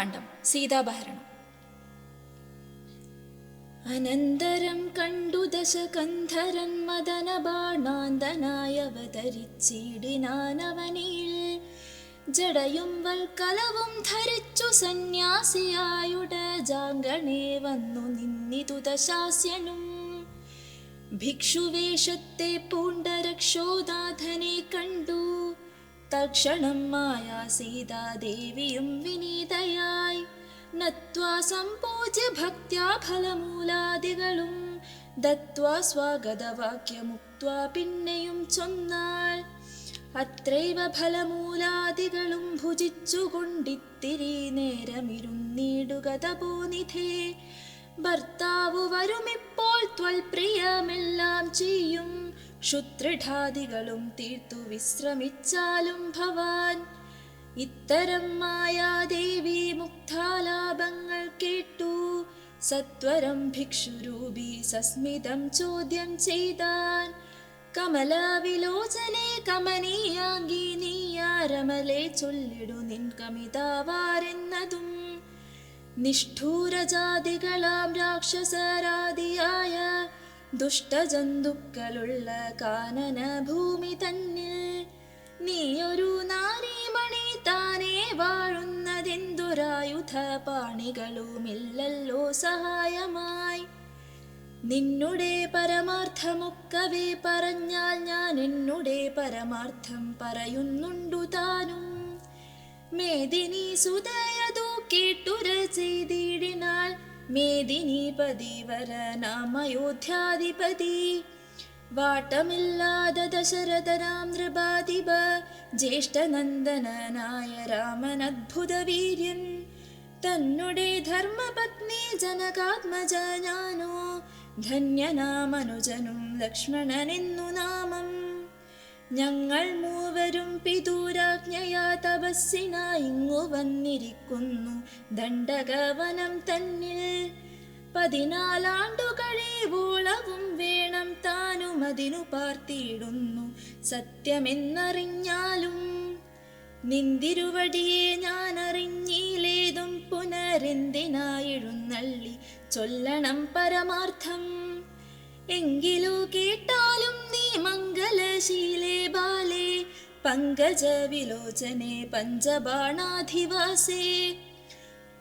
ഉത്തരകാണ്ഡം സീതാപഹരണം. അനന്തരം കണ്ടു ദശകന്ധരൻ മദന ബാണാന്തനായവതരിച്ചിടിനാനവനിൽ. ജടയും വൽക്കലവും ധരിച്ചു സന്യാസിയായുട ജാങ്കണേ വന്നു നിന്നിതു ദശാസ്യനും. ഭിക്ഷുവേഷത്തെ പൂണ്ട രക്ഷോനാഥനെ കണ്ടു തൽക്ഷണം മായാ സീതാദേവിയും വിനീതയായി നത്വാ സംപൂജ്യ ഭക്ത്യാ ഫലമൂലാദികളും ദത്വാ സ്വാഗതവാക്യമുക്ത്വാ പിന്നെയും ചൊന്നാൾ. അത്രൈവ ഫലമൂലാദികളും ഭുജിച്ചുകൊണ്ടിത്തിരി നേരമിരുന്നീടുക തപോനിധേ. ഭർത്താവു വരുമിപ്പോൾ ത്വൽപ്രിയമെല്ലാം ചെയ്യും ക്ഷുത്രിഠാദികളും തീർത്തു വിശ്രമിച്ചാലും ഭവാൻ. ഇത്തരം മായാദേവി മുക്താലാപങ്ങൾ കേട്ടു സത്വരം ഭിക്ഷുരൂപി സസ്മിതം ചോദ്യം ചെയ്താൻ. കമലവിലോചനെ കമനീയാംഗി നീയാരമലെ ചൊല്ലിടു നിൻ കമിതാവാരെന്നതും. നിഷ്ഠൂരജാതികളാം രാക്ഷസരാദിയായ ദുഷ്ടജന്തുക്കളുള്ള കാനന ഭൂമി തന്നിൽ നീയൊരു നാരീമണി താനേ വാഴുന്നതെന്തൊരായുധ പാണികളുമില്ലല്ലോ സഹായമായി. നിന്നുടെ പരമാർത്ഥമൊക്കവേ പറഞ്ഞാൽ ഞാൻ എന്നുടെ പരമാർത്ഥം പറയുന്നുണ്ടു താനും. മേദിനി സുതയതു കേട്ടുര ചെയ്തിടിനാൾ മേദിനീപതി വരനാമയോധ്യാധിപതി. വാട്ടമില്ലാതെ ദശരഥനാം നൃപാധിപ ജ്യേഷ്ഠനന്ദനായ രാമനദ്ഭുത വീര്യൻ. തന്നുടെ ധർമ്മപത്നി ജനകാത്മജ ഞാനോ ധന്യനാമനുജനും ലക്ഷ്മണനെന്നു നാമം. ഞങ്ങൾ മൂവരും പിതൂരാജ്ഞയാ തപസ്സിനായി ഇങ്ങു വന്നിരിക്കുന്നു ദണ്ഡകവനം തന്നിൽ. 14 ആണ്ടു കഴിവോളവും വേണം താനും അതിനു പാർത്തിയിടുന്നു സത്യമെന്നറിഞ്ഞാലും. നിന്തിരുവടിയെ ഞാൻ അറിഞ്ഞിലേതും പുനരെന്തിനായെഴുന്നള്ളി ചൊല്ലണം പരമാർത്ഥം. എങ്കിലു കേട്ടാലും നീ മംഗലശീലേ ബാലേ പങ്കജ വിലോചനെ പഞ്ചബാണാധിവാസേ.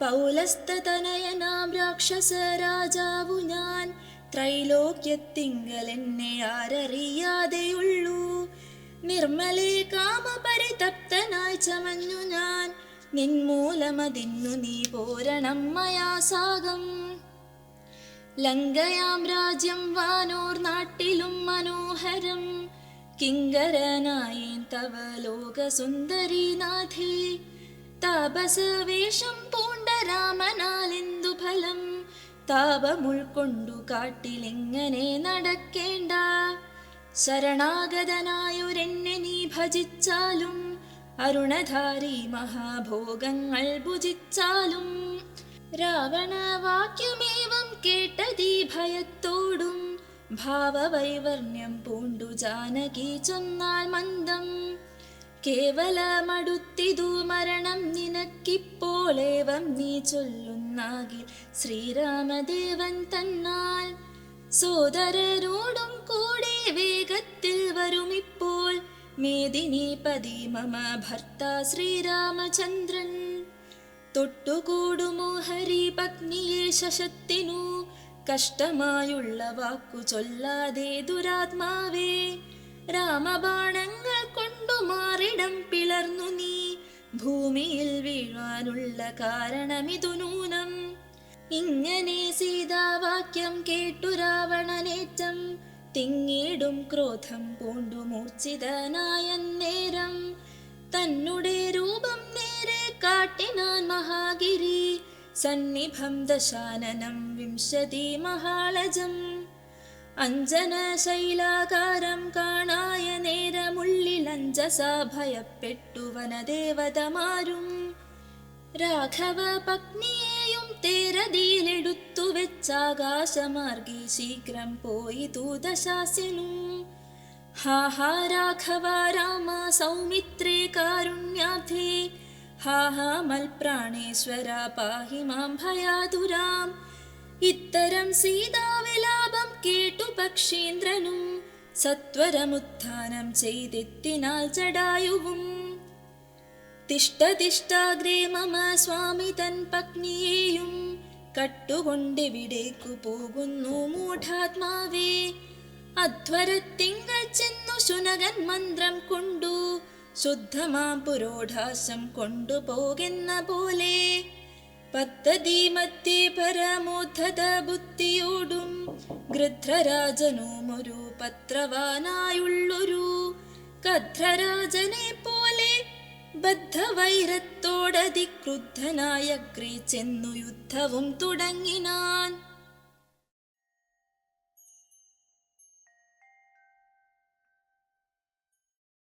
പൗലസ്തനയനാം രാക്ഷസ രാജാവു ഞാൻ ത്രൈലോക്യത്തിങ്കൽ എന്നെ ആരറിയാതെയുള്ളൂ. നിർമ്മലേ കാമപരിതപ്തനായി ചമഞ്ഞു ഞാൻ നിൻമൂലമതിന്നു നീ പോരണം മയാസാകം. ലങ്കയാം രാജ്യം വാനോർ നാട്ടിലും മനോഹരം കിങ്കരനായി തവ ലോകസുന്ദരീനാഥേ. താപസവേഷം പൂണ്ട രാമനാലെന്തു ഫലം താപമുൾക്കൊണ്ടു കാട്ടിലെങ്ങനെ നടക്കേണ്ട. ശരണാഗതനായൊരെന്നെ നീ ഭജിച്ചാലും അരുണധാരി മഹാഭോഗങ്ങൾ ഭുജിച്ചാലും. രാവണവാക്യമേവം കേട്ടതീ ഭയത്തോടും ഭാവവൈവർണ്യം പൂണ്ടു ജാനകി ചൊന്നാൾ മന്ദം. കേവലമടുത്തിതു മരണം നിനക്കിപ്പോളേവം നീ ചൊല്ലുന്നാകിൽ ശ്രീരാമദേവൻ തന്നാൽ. സോദരരോടും കൂടെ വേഗത്തിൽ വരുമിപ്പോൾ മേദിനീപതി മമ ഭർത്താ ശ്രീരാമചന്ദ്രൻ. തൊട്ടുകൂടുമോ ഹരി പത്നിയെ ശശത്തിനു കഷ്ടമായുള്ള വാക്കു ചൊല്ലാതെ ദുരാത്മാവേ. രാമബാണങ്ങൾ കൊണ്ടു മാറിടം പിളർന്നു നീ ഭൂമിയിൽ വീഴാനുള്ള കാരണമിതു നൂനം. ഇങ്ങനെ സീതാവാക്യം കേട്ടു രാവണനേറ്റം തിങ്ങിടും ക്രോധം പൂണ്ടു മൂർച്ഛിതനായ നേരം. തന്നുടെ രൂപം നേരെ കാട്ടിനാൻ മഹാഗിരി സന്നിഭം ദശാനനം 20 മഹാളജം. അഞ്ജനശൈലാകാരം കാണായ നേരമുള്ളിലഞ്ജസാ ഭയപ്പെട്ടു വനദേവതമാരും. രാഘവ പത്നിയെയും തേരതിയിലെടുത്തു വെച്ചാകാശമാർഗി ശീഘ്രം പോയി ദൂതശാസ്യനും. ഹാ ഹാ രാഘവ രാമ സൗമിത്രേ കാരുണ്യാബ്ധേ ഹാ ഹാ മൽപ്രാണേശ്വര പാഹി മാം ഭയാതുരാം. ഇത്തരം സീതാവിലാപം കേട്ടു പക്ഷീന്ദ്രനും സത്വരമുത്ഥാനം ചെയ്തെത്തിനാൽ ജടായുവും. തിഷ്ട തിഷ്ടാഗ്രേ മമ സ്വാമി തൻ പത്നിയെയും കട്ടുകൊണ്ടിവിടേക്കു പോകുന്നു മൂഢാത്മാവേ. അധ്വരത്തിങ്കൽ ചെന്നു ശുനകൻ മന്ത്രം കൊണ്ടു ശുദ്ധമാം പുരോഢാസം കൊണ്ടുപോകുന്ന പോലെ. പദ്ധതി മധ്യേ പരമോദ്ധത ബുദ്ധിയോടും ഗൃധ്രരാജനും ഒരു പത്രവാനായുള്ളൊരു കധ്രരാജനെ പോലെ ബദ്ധവൈരത്തോടതിക്രുദ്ധനായ അഗ്രേ ചെന്നു യുദ്ധവും തുടങ്ങിനാൻ.